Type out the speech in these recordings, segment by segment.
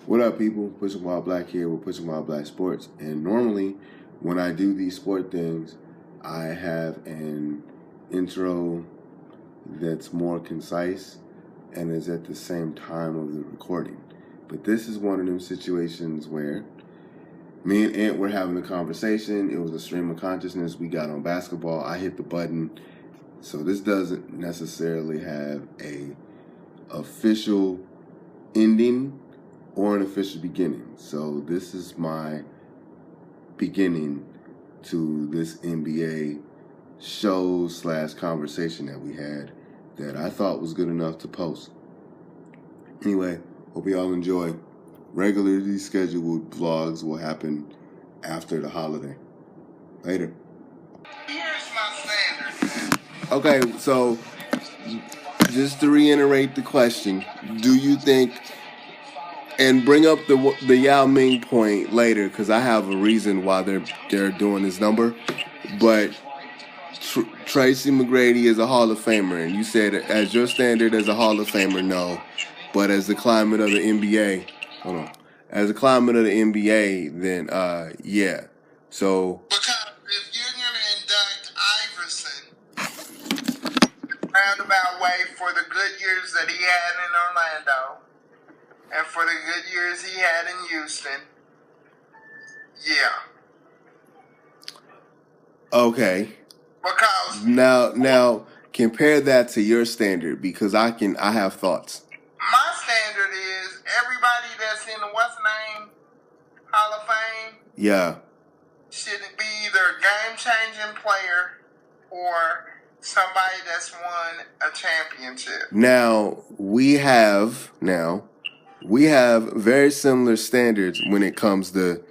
What up, people? Pushing Wild Black here with Pushing Wild Black Sports. And normally, when I do these sport things, I have an intro that's more concise and is at the same time of the recording. But this is one of them situations where me and Ant were having a conversation. It was a stream of consciousness. We got on basketball. I hit the button. So this doesn't necessarily have a official ending or an official beginning. So this is my beginning to this NBA show / conversation that we had that I thought was good enough to post. Anyway, hope you all enjoy. Regularly scheduled vlogs will happen after the holiday. Later. Here's my standard. Okay, so just to reiterate the question, do you think, and bring up the Yao Ming point later, because I have a reason why they're doing this number. But Tracy McGrady is a Hall of Famer, and you said as your standard as a Hall of Famer, no. But as the climate of the NBA, as the climate of the NBA, then yeah. So Because if you're going to induct Iverson roundabout way for the good years that he had in Orlando and for the good years he had in Houston, yeah. Okay. Because Now compare that to your standard, because I have thoughts. my standard is everybody that's in the what's name Hall of Fame Yeah. should be either a game-changing player or somebody that's won a championship. Now we have very similar standards when it comes to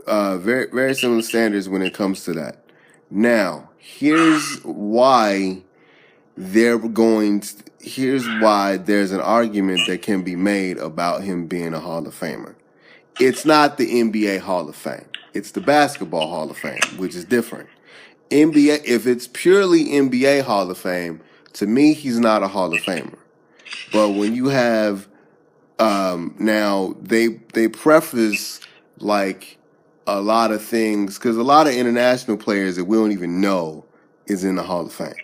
very similar standards when it comes to that. Now, here's why there's an argument that can be made about him being a Hall of Famer. It's not the NBA Hall of Fame. It's the Basketball Hall of Fame, which is different. NBA, if it's purely NBA Hall of Fame, to me, he's not a Hall of Famer. But when you have now they preface like a lot of things, because a lot of international players that we don't even know is in the Hall of Fame,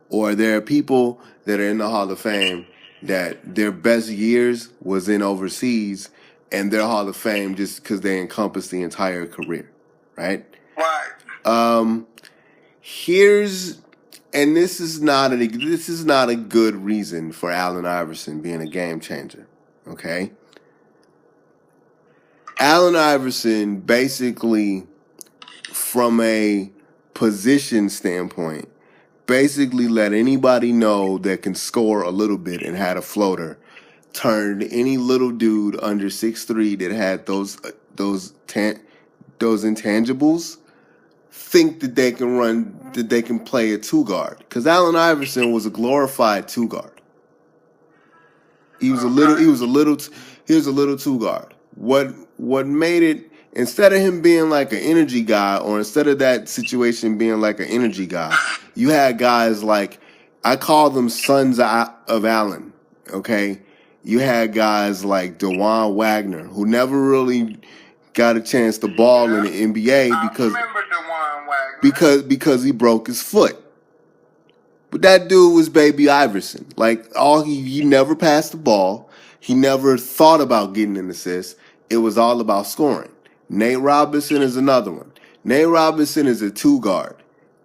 or there are people that are in the Hall of Fame that their best years was in overseas, and they're Hall of Fame just because they encompass the entire career, right? Right. This is not a good reason for Allen Iverson being a game changer. Okay. Allen Iverson, basically, from a position standpoint, basically let anybody know that can score a little bit and had a floater, turned any little dude under 6'3" that had those intangibles, think that they can play a two guard. Because Allen Iverson was a glorified two guard. He was a little two guard. What made it, instead of him being like an energy guy, or instead of that situation being like an energy guy, you had guys like, I call them sons of Allen, okay? You had guys like DeJuan Wagner, who never really got a chance to ball in the NBA because he broke his foot. But that dude was baby Iverson. Like, he never passed the ball. He never thought about getting an assist. It was all about scoring. Nate Robinson is another one. Nate Robinson is a two guard,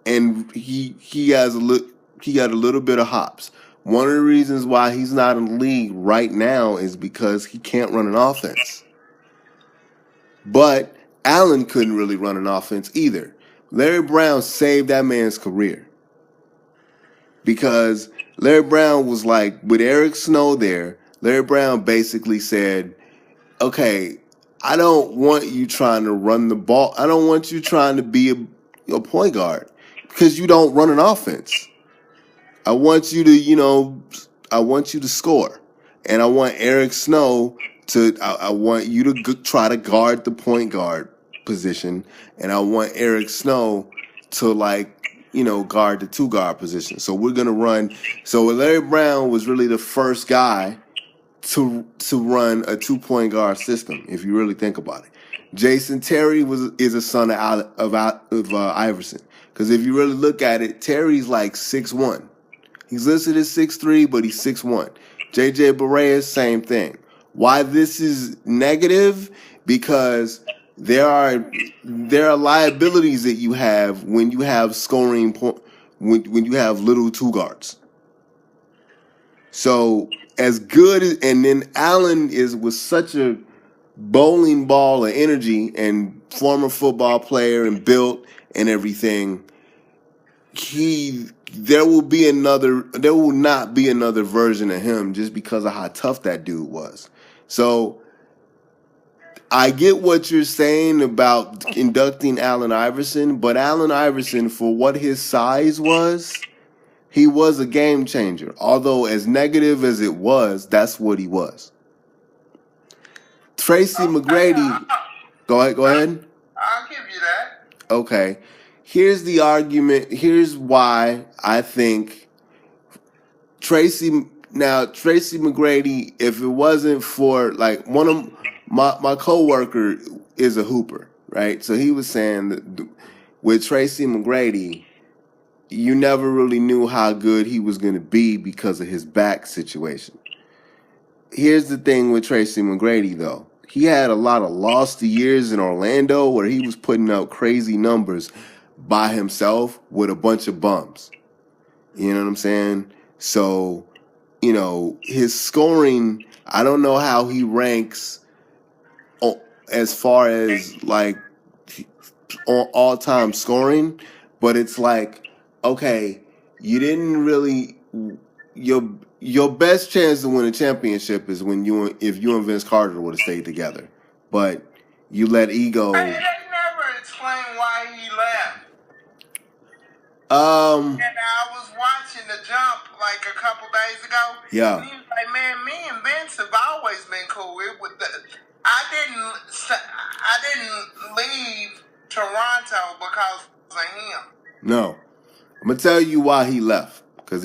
and he got a little bit of hops. One of the reasons why he's not in the league right now is because he can't run an offense. But Allen couldn't really run an offense either. Larry Brown saved that man's career, because Larry Brown was like, with Eric Snow there, Larry Brown basically said, okay, I don't want you trying to run the ball. I don't want you trying to be a point guard, because you don't run an offense. I want you to score. And I want Eric Snow I want you to try to guard the point guard position. And I want Eric Snow to guard the two guard position. So we're going to run. So Larry Brown was really the first guy to run a 2-point guard system. If you really think about it, Jason Terry is a son of Iverson. Because if you really look at it, Terry's like 6'1". He's listed as 6'3", but he's 6'1". JJ Barea, same thing. Why this is negative? Because there are liabilities that you have when you have scoring when you have little two guards. So as good as, and then Allen was such a bowling ball of energy and former football player and built and everything. There will not be another version of him just because of how tough that dude was. So I get what you're saying about inducting Allen Iverson, but Allen Iverson, for what his size was, he was a game changer. Although as negative as it was, that's what he was. Tracy McGrady, go ahead. I'll give you that. Okay. Here's the argument. Here's why I think Tracy McGrady, if it wasn't for, like, one of my coworker is a hooper, right? So he was saying that with Tracy McGrady, you never really knew how good he was going to be because of his back situation. Here's the thing with Tracy McGrady, though. He had a lot of lost years in Orlando where he was putting up crazy numbers by himself with a bunch of bums. You know what I'm saying? So, his scoring, I don't know how he ranks as far as, like, all-time scoring, but it's like, okay, you didn't really, your best chance to win a championship is if you and Vince Carter would have stayed together, but you let ego. They never explained why he left. And I was watching The Jump like a couple days ago. Yeah. And he was like, "Man, me and Vince have always been cool. I didn't leave Toronto because of him." No, I'm gonna tell you why he left. Because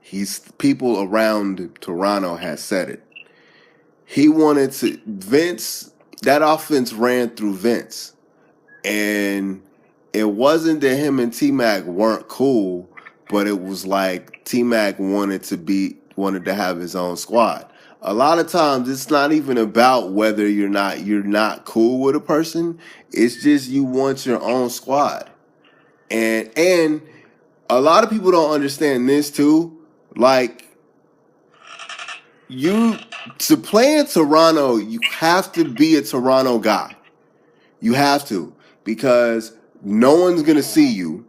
he's people around Toronto has said it. He wanted to Vince. That offense ran through Vince, and it wasn't that him and T-Mac weren't cool, but it was like T-Mac wanted to have his own squad. A lot of times it's not even about whether you're not cool with a person. It's just you want your own squad. And a lot of people don't understand this too. Like, to play in Toronto, you have to be a Toronto guy. You have to, because no one's going to see you.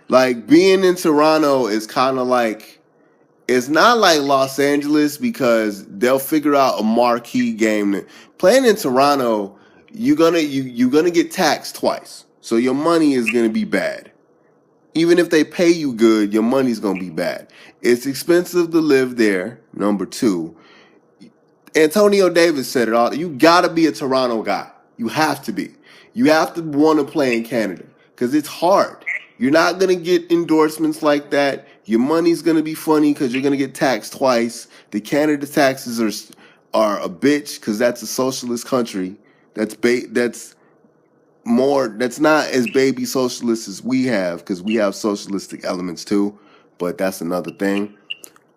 Like, being in Toronto is kind of like, it's not like Los Angeles, because they'll figure out a marquee game. Playing in Toronto, you're gonna get taxed twice. So your money is going to be bad. Even if they pay you good, your money's going to be bad. It's expensive to live there, number two. Antonio Davis said it all. You got to be a Toronto guy. You have to be. You have to want to play in Canada because it's hard. You're not going to get endorsements like that. Your money's going to be funny because you're going to get taxed twice. The Canada taxes are a bitch because that's a socialist country. That's not as baby socialist as we have, because we have socialistic elements too, but that's another thing.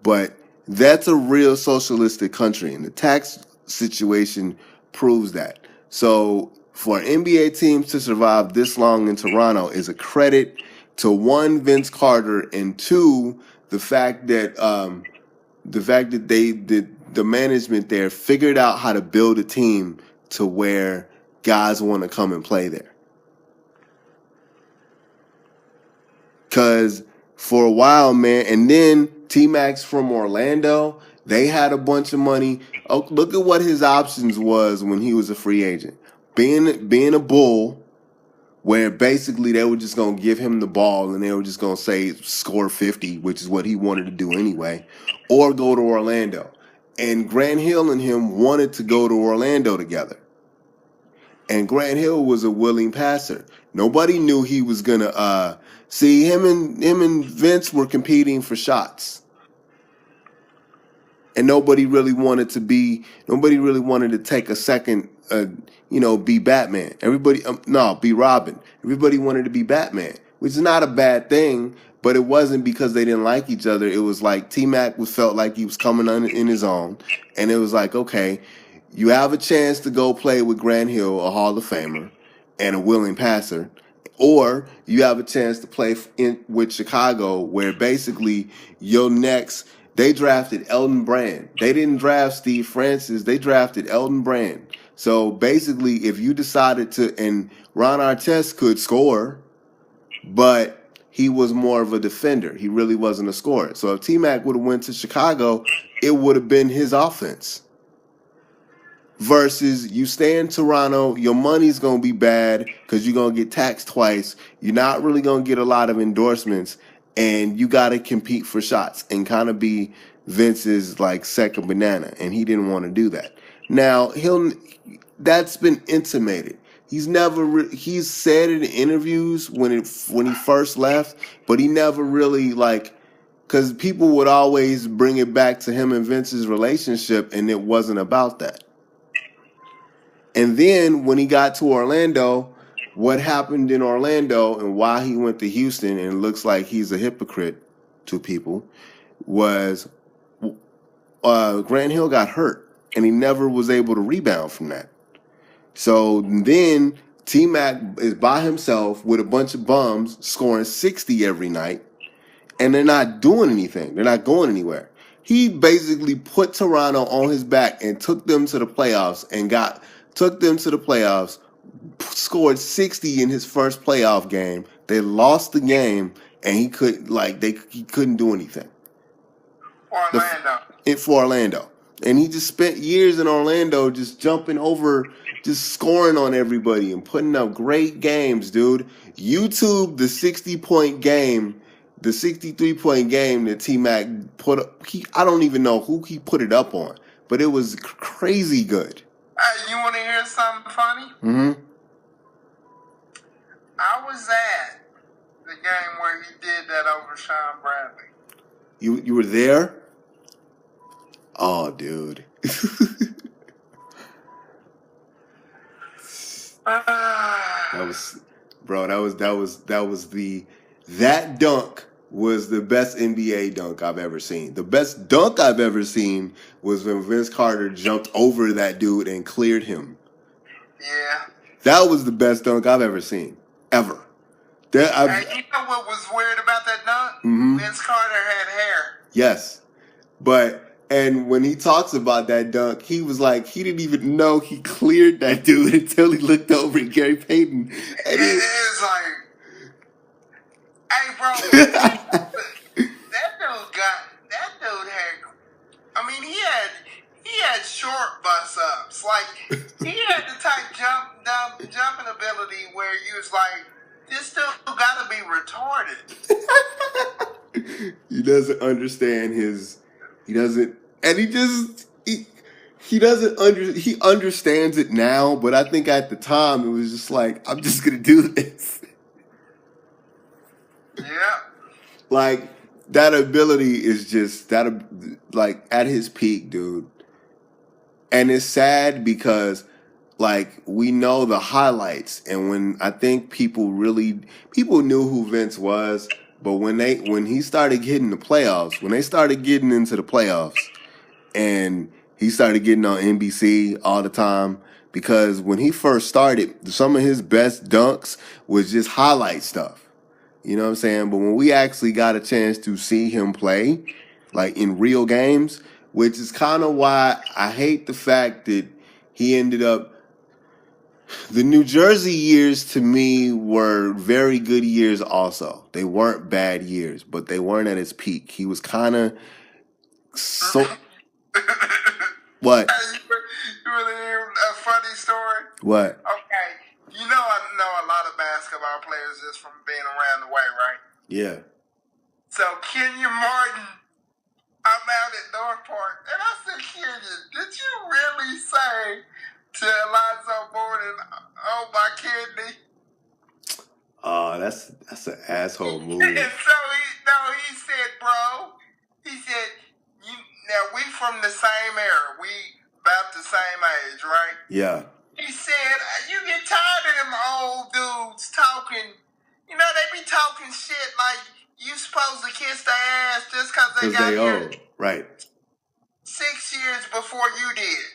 But that's a real socialistic country, and the tax situation proves that. So for NBA teams to survive this long in Toronto is a credit to, one, Vince Carter, and two, the fact that the management there figured out how to build a team to where guys want to come and play there. Because for a while, man, and then T-Max from Orlando, they had a bunch of money. Oh, look at what his options was when he was a free agent. Being a Bull, where basically they were just going to give him the ball and they were just going to say score 50, which is what he wanted to do anyway, or go to Orlando. And Grant Hill and him wanted to go to Orlando together. And Grant Hill was a willing passer. Nobody knew he was going to see him and Vince were competing for shots. and nobody really wanted to take a second, be Batman. Everybody, be Robin. Everybody wanted to be Batman, which is not a bad thing, but it wasn't because they didn't like each other. It was like T-Mac felt like he was coming in his own, and it was like, okay, you have a chance to go play with Grant Hill, a Hall of Famer, and a willing passer, or you have a chance to play with Chicago, where basically your next. They drafted Elton Brand. They didn't draft Steve Francis. They drafted Elton Brand. So basically, if you decided to, and Ron Artest could score, but he was more of a defender. He really wasn't a scorer. So if T-Mac would have went to Chicago, it would have been his offense. Versus you stay in Toronto, your money's going to be bad because you're going to get taxed twice. You're not really going to get a lot of endorsements, and you got to compete for shots and kind of be Vince's like second banana, and he didn't want to do that. Now, that's been intimated. He's said in interviews when he first left, but he never really because people would always bring it back to him and Vince's relationship, and it wasn't about that. And then when he got to Orlando, what happened in Orlando and why he went to Houston, and it looks like he's a hypocrite to people, was Grant Hill got hurt, and he never was able to rebound from that. So then T-Mac is by himself with a bunch of bums scoring 60 every night, and they're not doing anything. They're not going anywhere. He basically put Toronto on his back and took them to the playoffs scored 60 in his first playoff game. They lost the game, and he couldn't do anything. For Orlando. And he just spent years in Orlando just jumping over, just scoring on everybody and putting up great games, dude. YouTube the 60-point game, the 63-point game that T-Mac put up. I don't even know who he put it up on, but it was crazy good. You want to hear something funny? Mm-hmm. I was at the game where he did that over Sean Bradley. You were there? Oh, dude. That dunk was the best NBA dunk I've ever seen. The best dunk I've ever seen was when Vince Carter jumped over that dude and cleared him. Yeah. That was the best dunk I've ever seen. Ever. And you know what was weird about that dunk? Mm-hmm. Vince Carter had hair. Yes. And when he talks about that dunk, he was like, he didn't even know he cleared that dude until he looked over at Gary Payton. And it is like, hey, bro, that dude had, I mean, he had short bust-ups. Like, he had the type jumping ability where you was like, this dude gotta be retarded. He doesn't understand he understands it now, but I think at the time it was just like, I'm just gonna do this. Yeah. Like, that ability is just at his peak, dude. And it's sad because we know the highlights, and when I think people knew who Vince was, but when he started getting the playoffs, when they started getting into the playoffs, and he started getting on NBC all the time, because when he first started, some of his best dunks was just highlight stuff. You know what I'm saying? But when we actually got a chance to see him play, in real games, which is kind of why I hate the fact that he ended up. The New Jersey years to me were very good years also. They weren't bad years, but they weren't at his peak. He was kind of so. What? You really hear a funny story? What? Okay. You know I know a lot of basketball players just from being around the way, right? Yeah. So Kenyon Martin, I'm out at Northport, and I said, Kenyon, did you really say to Alonzo Mourning, oh, my kidney? Oh, that's an asshole move. And so he said, bro, he said, now we from the same era. We about the same age, right? Yeah. He said, you get tired of them old dudes talking. You know, they be talking shit like you supposed to kiss their ass just because they got here old. Right. 6 years before you did.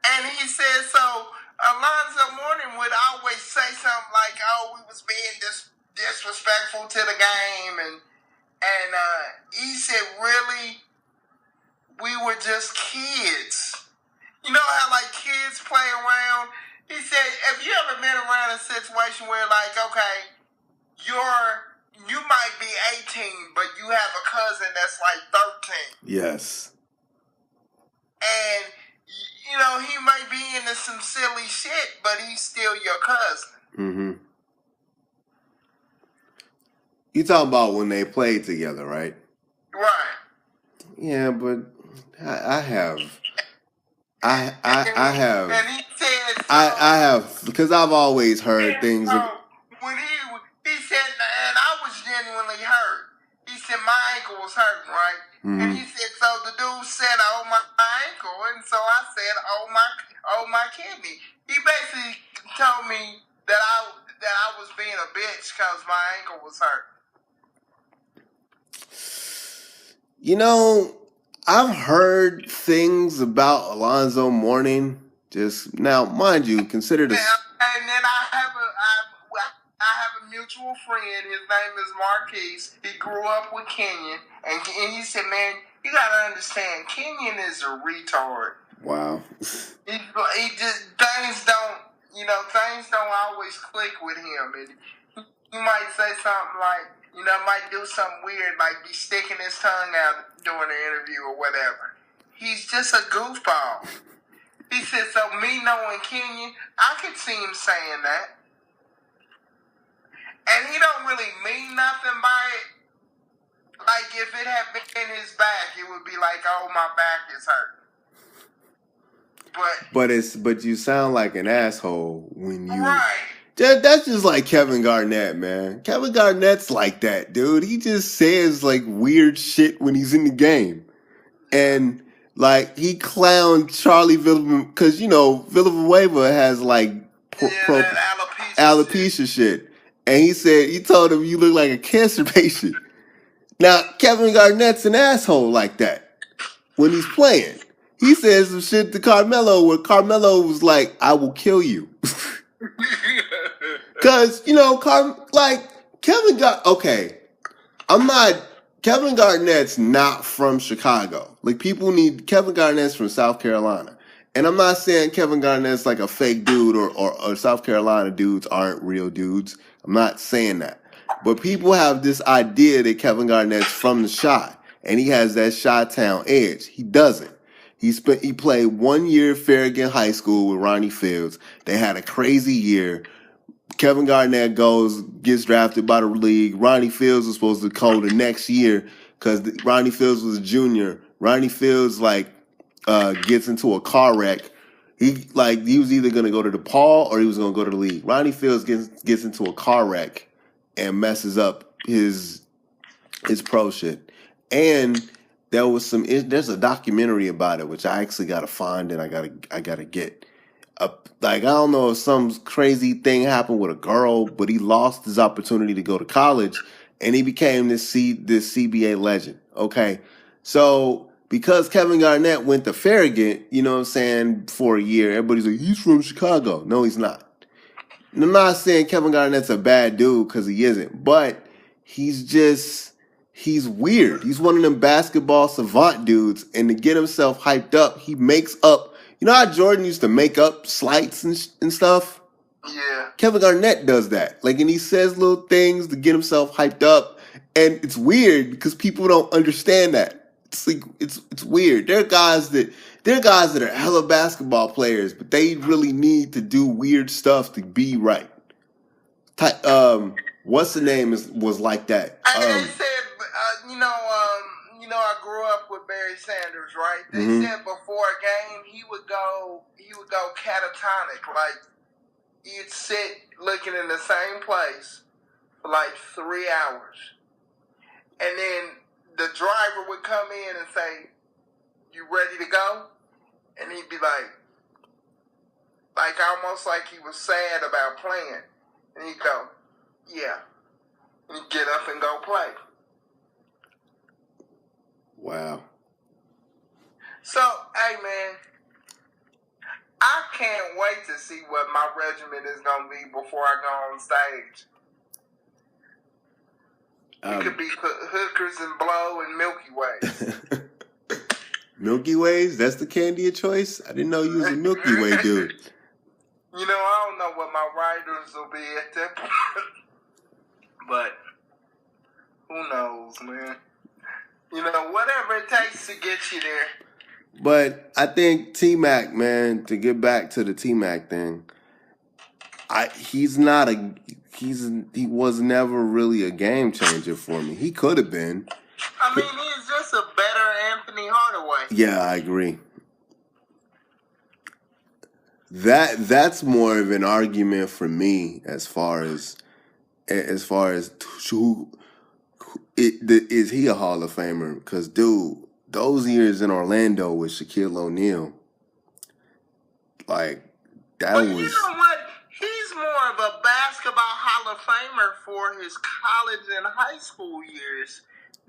And he said, so Alonzo Mourning would always say something like, oh, we was being disrespectful to the game. And he said, really, we were just kids. You know how, like, kids play around? He said, have you ever been around a situation where, like, okay, you might be 18, but you have a cousin that's, like, 13. Yes. And, you know, he might be into some silly shit, but he's still your cousin. Mm-hmm. You talking about when they played together, right? Right. Yeah, but I have... And he said, so, I have, because I've always heard things. So when he said, and I was genuinely hurt. He said my ankle was hurting, right? Mm-hmm. And he said, so the dude said, oh my ankle, and so I said, oh my kidney. He basically told me that I was being a bitch because my ankle was hurt. You know, I've heard things about Alonzo Mourning. Just now, mind you, consider this. And then I have a mutual friend. His name is Marquise. He grew up with Kenyon, and he said, "Man, you gotta understand, Kenyon is a retard. Wow. He just things don't always click with him, and he might say something like." Might do something weird, like be sticking his tongue out during the interview or whatever. He's just a goofball. He said, so me knowing Kenyon, I could see him saying that. And he don't really mean nothing by it. Like, if it had been his back, it would be like, oh, my back is hurt. But you sound like an asshole when you... Right. That's just like Kevin Garnett, man. Kevin Garnett's like that, dude. He just says, like, weird shit when he's in the game. And, like, he clowned Charlie Villanueva, because, Villanueva has, like, alopecia shit. And he told him, you look like a cancer patient. Now, Kevin Garnett's an asshole like that when he's playing. He says some shit to Carmelo where Carmelo was like, I will kill you. Because, Kevin Garnett's not from Chicago. Like, Kevin Garnett's from South Carolina. And I'm not saying Kevin Garnett's like a fake dude or South Carolina dudes aren't real dudes. I'm not saying that. But people have this idea that Kevin Garnett's from the Chi, and he has that Chi-town edge. He doesn't. He played 1 year at Farragut High School with Ronnie Fields. They had a crazy year. Kevin Garnett gets drafted by the league. Ronnie Fields was supposed to go the next year because Ronnie Fields was a junior. Ronnie Fields gets into a car wreck. He was either gonna go to DePaul or he was gonna go to the league. Ronnie Fields gets into a car wreck and messes up his pro shit. And there's a documentary about it which I actually gotta find and I gotta get. I don't know if some crazy thing happened with a girl, but he lost his opportunity to go to college, and he became this CBA legend. Okay, so because Kevin Garnett went to Farragut, for a year, everybody's like, he's from Chicago. No, he's not. And I'm not saying Kevin Garnett's a bad dude because he isn't, but he's weird. He's one of them basketball savant dudes, and to get himself hyped up, he makes up. You know how Jordan used to make up slights and stuff? Yeah. Kevin Garnett does that. And he says little things to get himself hyped up. And it's weird because people don't understand that. It's weird. There are guys that are hella basketball players, but they really need to do weird stuff to be right. What's the name was like that? They said, I grew up with Barry Sanders, right? They said before a game he would go catatonic, like he'd sit looking in the same place for like 3 hours, and then the driver would come in and say, you ready to go? And he'd be like almost like he was sad about playing. And he'd go, yeah. And he'd get up and go play. Wow. So, hey, man, I can't wait to see what my regimen is going to be before I go on stage. It could be hookers and blow and Milky Ways. Milky Ways? That's the candy of choice? I didn't know you was a Milky Way dude. You know, I don't know what my writers will be at that point. But who knows, man? You know, whatever it takes to get you there. But I think T-Mac, man, to get back to the T-Mac thing, he was never really a game changer for me. He could have been. I mean, he's just a better Anthony Hardaway. Yeah, I agree. That's more of an argument for me as far as who is he a Hall of Famer? Because dude, those years in Orlando with Shaquille O'Neal, like that was. You know what? He's more of a basketball Hall of Famer for his college and high school years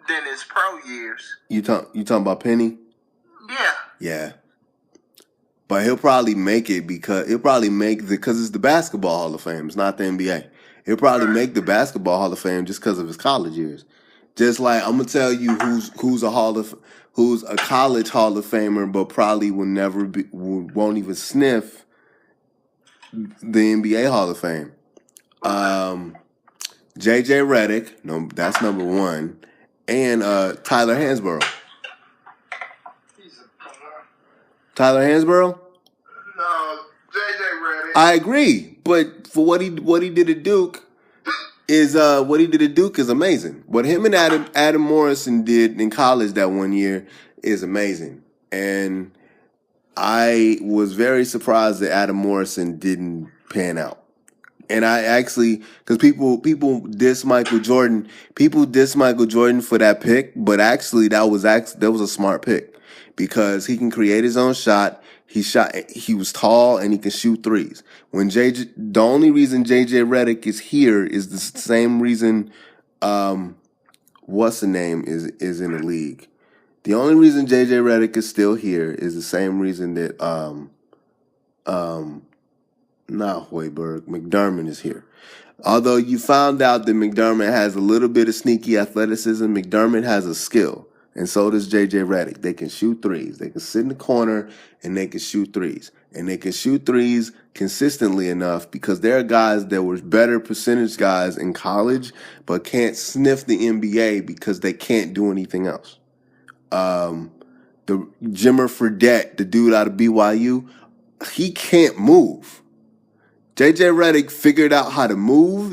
than his pro years. You talking about Penny? Yeah. Yeah. But he'll probably make it because it's the basketball Hall of Fame. It's not the NBA. He'll probably make the basketball Hall of Fame just because of his college years. Just like I'm gonna tell you who's a college Hall of Famer, but probably won't even sniff the NBA Hall of Fame. JJ Redick, no, that's number one, and Tyler Hansborough. Tyler Hansborough? No, JJ Redick. I agree, but for what he did at Duke is amazing. What him and Adam Morrison did in college that one year is amazing, and I was very surprised that Adam Morrison didn't pan out. And I actually, because people diss Michael Jordan, for that pick, but actually that was a smart pick. Because he can create his own shot. He was tall and he can shoot threes. The only reason JJ Redick is here is the same reason what's the name is in the league. The only reason JJ Redick is still here is the same reason that not Hoiberg, McDermott is here. Although you found out that McDermott has a little bit of sneaky athleticism, McDermott has a skill. And so does JJ Redick. They can shoot threes. They can sit in the corner and they can shoot threes. And they can shoot threes consistently enough because there are guys that were better percentage guys in college but can't sniff the NBA because they can't do anything else. The Jimmer Fredette, the dude out of BYU, he can't move. JJ Redick figured out how to move,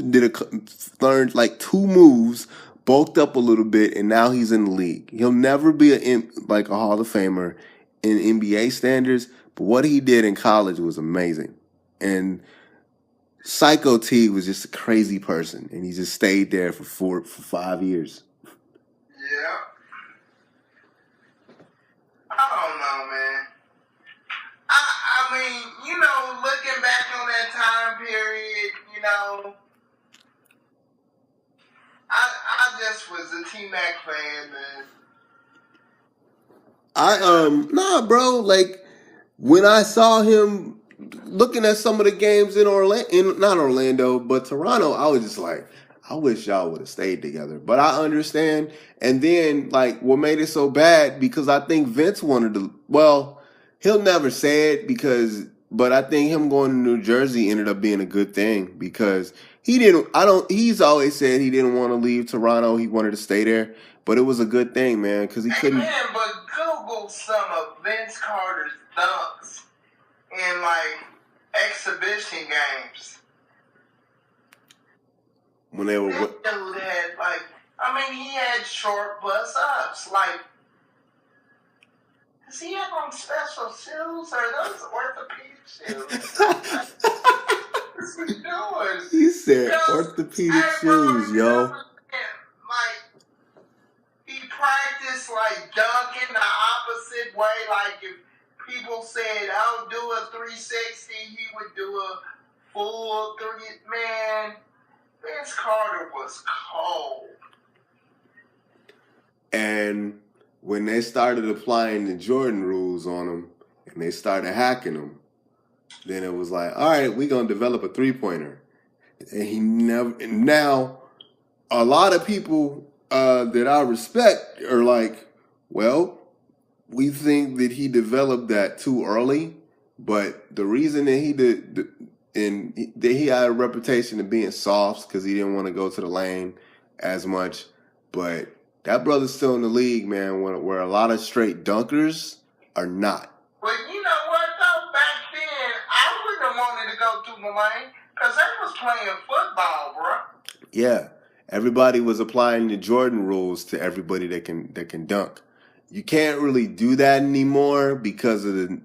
learned like 2 moves, bulked up a little bit, and now he's in the league. He'll never be a Hall of Famer in NBA standards, but what he did in college was amazing. And Psycho T was just a crazy person, and he just stayed there for 5 years. Yeah. I don't know, man. I mean, you know, looking back on that time period, you know, I just was a T-Mac fan, man. Nah, bro. Like when I saw him looking at some of the games in not Orlando, but Toronto, I was just like, I wish y'all would have stayed together. But I understand. And then, like, what made it so bad because I think Vince wanted to. Well, he'll never say it but I think him going to New Jersey ended up being a good thing because. He's always said he didn't want to leave Toronto. He wanted to stay there. But it was a good thing, man, because he couldn't. Man, but Google some of Vince Carter's dunks in, like, exhibition games. When they were. That dude had, like, he had short bust-ups. Like, does he have on special shoes? Or are those orthopedic shoes? What's he doing? He said orthopedic shoes, yo. Like, he practiced, like, dunking the opposite way. Like if people said, "Oh, do a 360," he would do a full 3. Man, Vince Carter was cold. And when they started applying the Jordan rules on him and they started hacking him, then it was like, all right, we're going to develop a three-pointer. And he never. And now, a lot of people that I respect are like, well, we think that he developed that too early. But the reason that he did, and that he had a reputation of being soft because he didn't want to go to the lane as much. But that brother's still in the league, man, where a lot of straight dunkers are not. But you know what, though? Back then, I wouldn't have wanted to go through the lane because they was playing football, bro. Yeah. Everybody was applying the Jordan rules to everybody that can dunk. You can't really do that anymore because the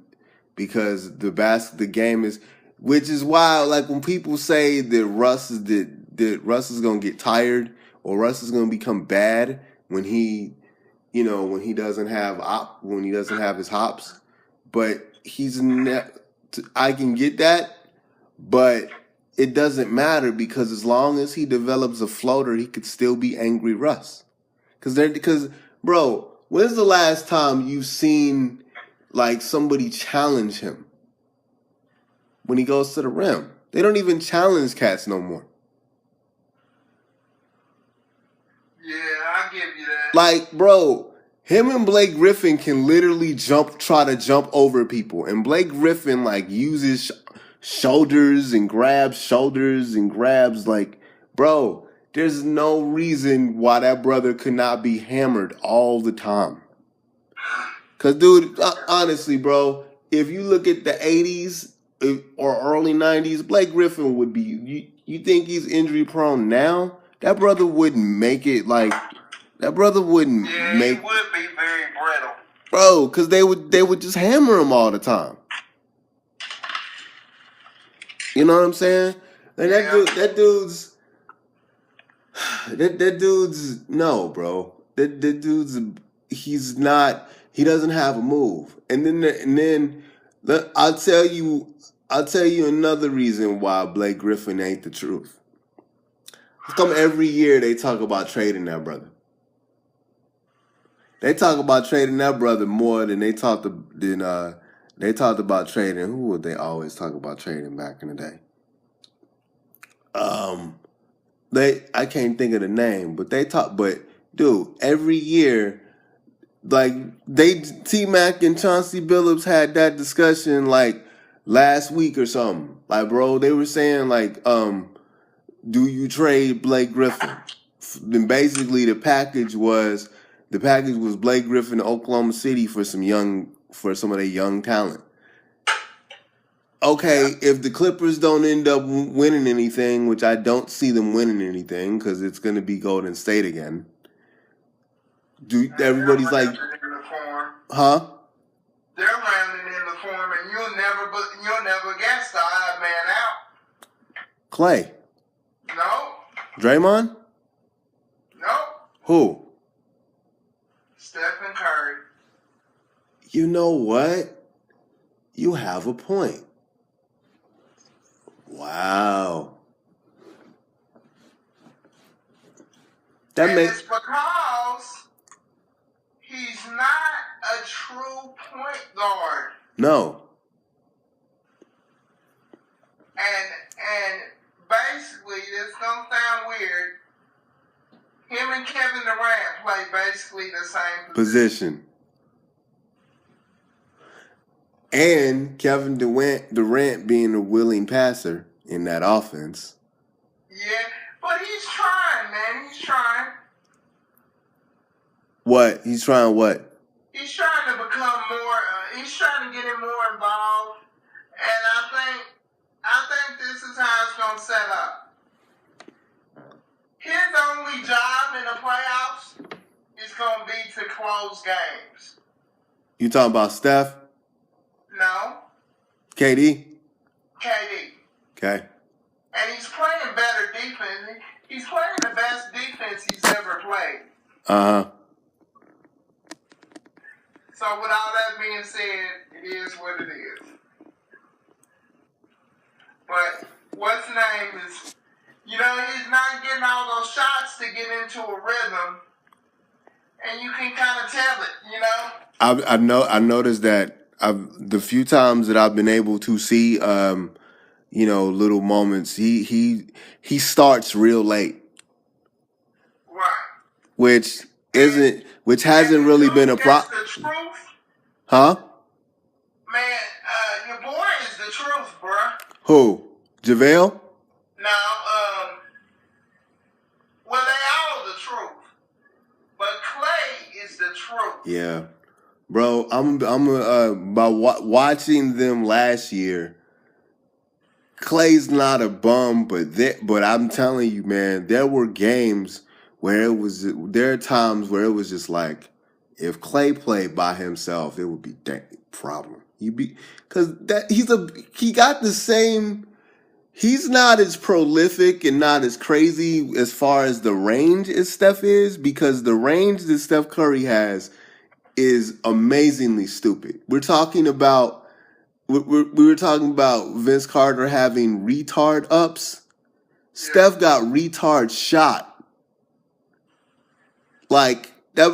game is, which is why, like, when people say that Russ is gonna get tired or Russ is gonna become bad when he doesn't have his hops, but I can get that, but it doesn't matter because as long as he develops a floater, he could still be Angry Russ. Because bro, when's the last time you've seen like somebody challenge him when he goes to the rim? They don't even challenge cats no more. Yeah, I give you that. Like, bro, him and Blake Griffin can literally try to jump over people, and Blake Griffin like uses shoulders and grabs like, bro, there's no reason why that brother could not be hammered all the time. Cause dude, honestly, bro, if you look at the 80s or early 90s, Blake Griffin would be, you think he's injury prone now? That brother wouldn't make it like, that brother wouldn't make. He would be very brittle. Bro, cause they would just hammer him all the time. You know what I'm saying? And that dude's no, bro. That dude's he doesn't have a move. And then I'll tell you another reason why Blake Griffin ain't the truth. How come every year they talk about trading that brother? They talk about trading that brother more than they talked about trading. Who would they always talk about trading back in the day? I can't think of the name, but dude, every year, like T-Mac and Chauncey Billups had that discussion like last week or something. Like, bro, they were saying like, do you trade Blake Griffin? Then basically the package was Blake Griffin to Oklahoma City for some of their young talent. Okay, if the Clippers don't end up winning anything, which I don't see them winning anything because it's going to be Golden State again. Everybody's like, huh? They're rounding in the form, and you'll never guess the odd man out. Clay. No. Draymond? No. Who? Stephen Curry. You know what? You have a point. Wow. It's because he's not a true point guard. No. And basically, this gonna sound weird. Him and Kevin Durant play basically the same position. And Kevin Durant being a willing passer in that offense. Yeah, but he's trying, man. He's trying. What? He's trying what? He's trying to become more. He's trying to get him more involved, and I think this is how it's gonna set up. His only job in the playoffs is gonna be to close games. You talking about Steph? No. KD? KD. Okay. And he's playing better defense. He's playing the best defense he's ever played. Uh-huh. So with all that being said, it is what it is. But what's the name is, he's not getting all those shots to get into a rhythm, and you can kind of tell it, I noticed that the few times that I've been able to see little moments, he starts real late, right? which hasn't really been a problem. The truth, huh? Man, your boy is the truth, bruh. Who? JaVale? No, well, they all the truth, but Clay is the truth. Yeah, bro. I'm by watching them last year. Clay's not a bum, but I'm telling you, man, there were games where there are times where it was just like, if Clay played by himself, it would be a problem. Because he got the same. He's not as prolific and not as crazy as far as the range as Steph is, because the range that Steph Curry has is amazingly stupid. We were talking about Vince Carter having retard ups. Yeah. Steph got retard shot. Like that,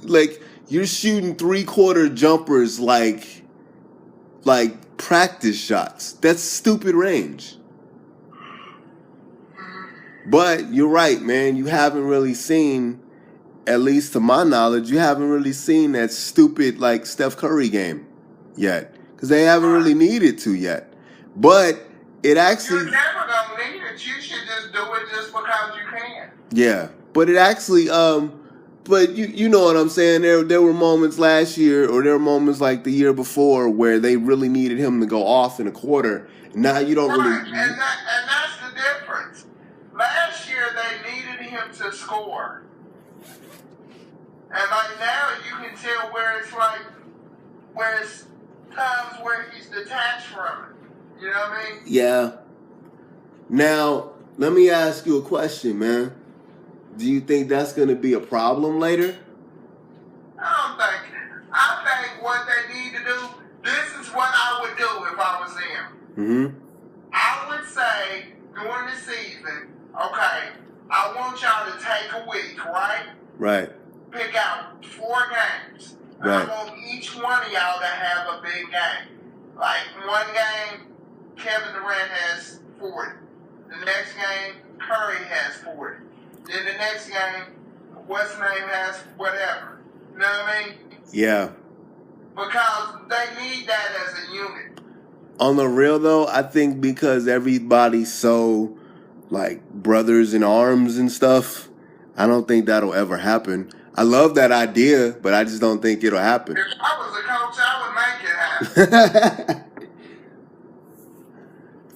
like you're shooting 3/4 jumpers like practice shots. That's stupid range. But you're right, man. You haven't really seen, at least to my knowledge, you haven't really seen that stupid like Steph Curry game yet. Because they haven't really needed to yet. But it actually... You're never going to need it. You should just do it just because you can. Yeah. But it actually... But you know what I'm saying? There were moments last year, or there were moments like the year before, where they really needed him to go off in a quarter. Now you don't really... And that's the difference. Last year they needed him to score. And like now you can tell where it's times where he's detached from it. You know what I mean? Yeah. Now, let me ask you a question, man. Do you think that's going to be a problem later? I think what they need to do, this is what I would do if I was them. Mm-hmm. I would say during the season, okay, I want y'all to take a week, right? Right. Pick out 4 games. Right. I want each one of y'all to have a big game. Like one game, Kevin Durant has 40. The next game, Curry has 40. Then the next game, what's his name has whatever. You know what I mean? Yeah. Because they need that as a unit. On the real though, I think because everybody's so like brothers in arms and stuff, I don't think that'll ever happen. I love that idea, but I just don't think it'll happen. If I was a coach, I would make it happen.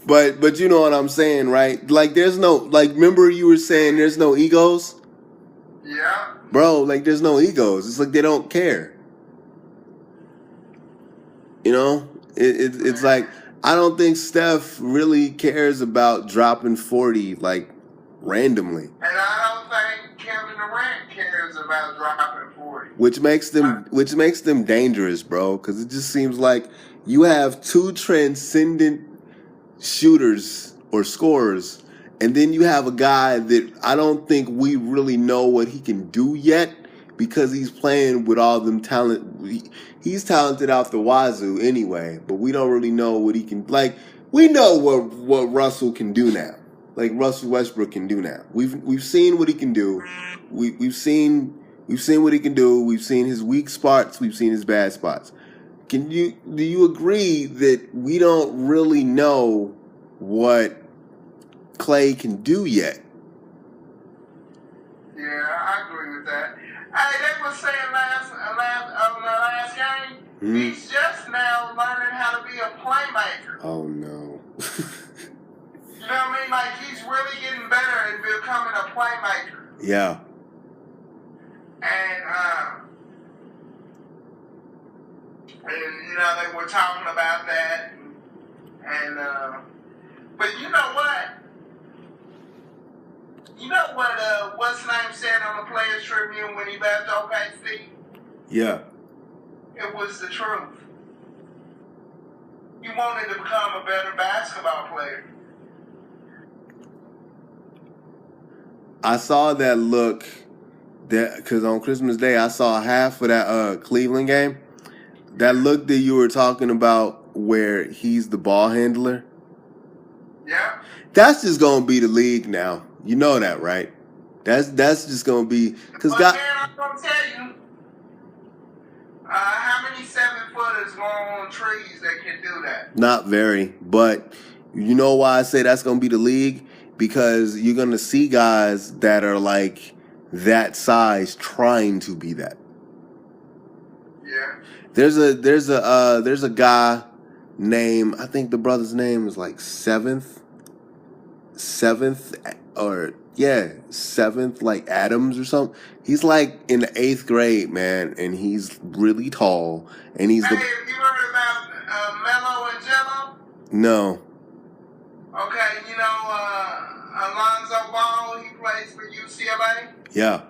But you know what I'm saying, right? Like there's no, like, remember you were saying there's no egos? Yeah. Bro, like there's no egos. It's like they don't care. You know? It's like, I don't think Steph really cares about dropping 40 like randomly. And I don't think Kevin Durant cares about dropping 40. Which makes them dangerous, bro, because it just seems like you have 2 transcendent shooters or scorers, and then you have a guy that I don't think we really know what he can do yet, because he's playing with all them talent. He's talented out the wazoo anyway, but we don't really know what he can. Like, we know what Russell can do now. Like Russell Westbrook can do now. We've seen what he can do. We've seen what he can do. We've seen his weak spots. We've seen his bad spots. Do you agree that we don't really know what Clay can do yet? Yeah, I agree with that. Hey, they were saying on the last game, he's just now learning how to be a playmaker. Oh no. You know what I mean? Like, he's really getting better at becoming a playmaker. Yeah. And they were talking about that. And but you know what? You know what, what's his name said on the Players Tribune when he left OKC? Yeah. It was the truth. He wanted to become a better basketball player. I saw that look because on Christmas Day I saw half of that Cleveland game. That look that you were talking about where he's the ball handler. Yeah. That's just gonna be the league now. You know that, right? That's just gonna be But man, I'm gonna tell you, how many 7-footers go on trees that can do that? Not very, but you know why I say that's gonna be the league? Because you're gonna see guys that are like that size trying to be that. Yeah. There's a guy named, I think the brother's name is like seventh like Adams or something. He's like in the 8th grade, man, and he's really tall. And he's Hey, have you heard about Melo and Jello? No. Okay, you know Alonzo Ball, he plays for UCLA. Yeah.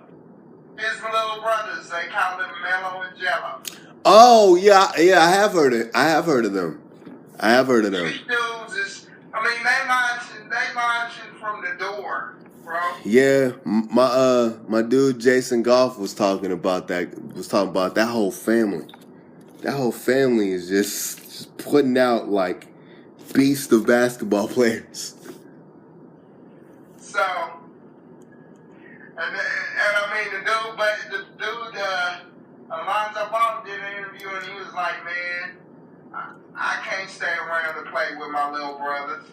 His little brothers, they call them Melo and Jello. Oh yeah, I have heard of them. These dudes is, they launching from the door, bro. Yeah, my dude Jason Goff was talking about that whole family. That whole family is just putting out like beast of basketball players. So, and the dude, Alonzo Ball did an interview and he was like, man, I can't stay around to play with my little brothers.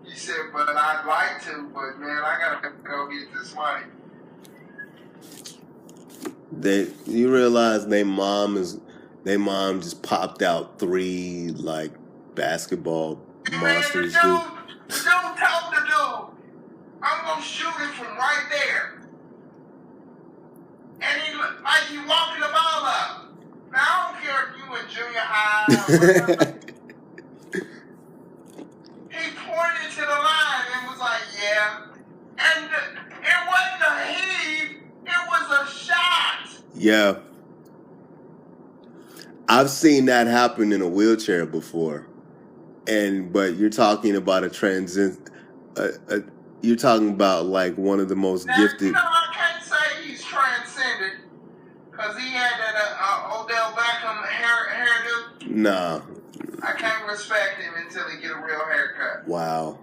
He said, but I'd like to, but man, I gotta go get this money. You realize they mom just popped out 3 like basketball monsters, Man, the dude told the dude, I'm gonna shoot it from right there. And he looked like he walking the ball up. Now I don't care if you in junior high or whatever. He pointed to the line and was like, yeah. And it wasn't a heave, it was a shot. Yeah. I've seen that happen in a wheelchair before. But you're talking about you're talking about like one of the most gifted. You know, I can't say he's transcended because he had that Odell Beckham hairdo. Nah. I can't respect him until he get a real haircut. Wow.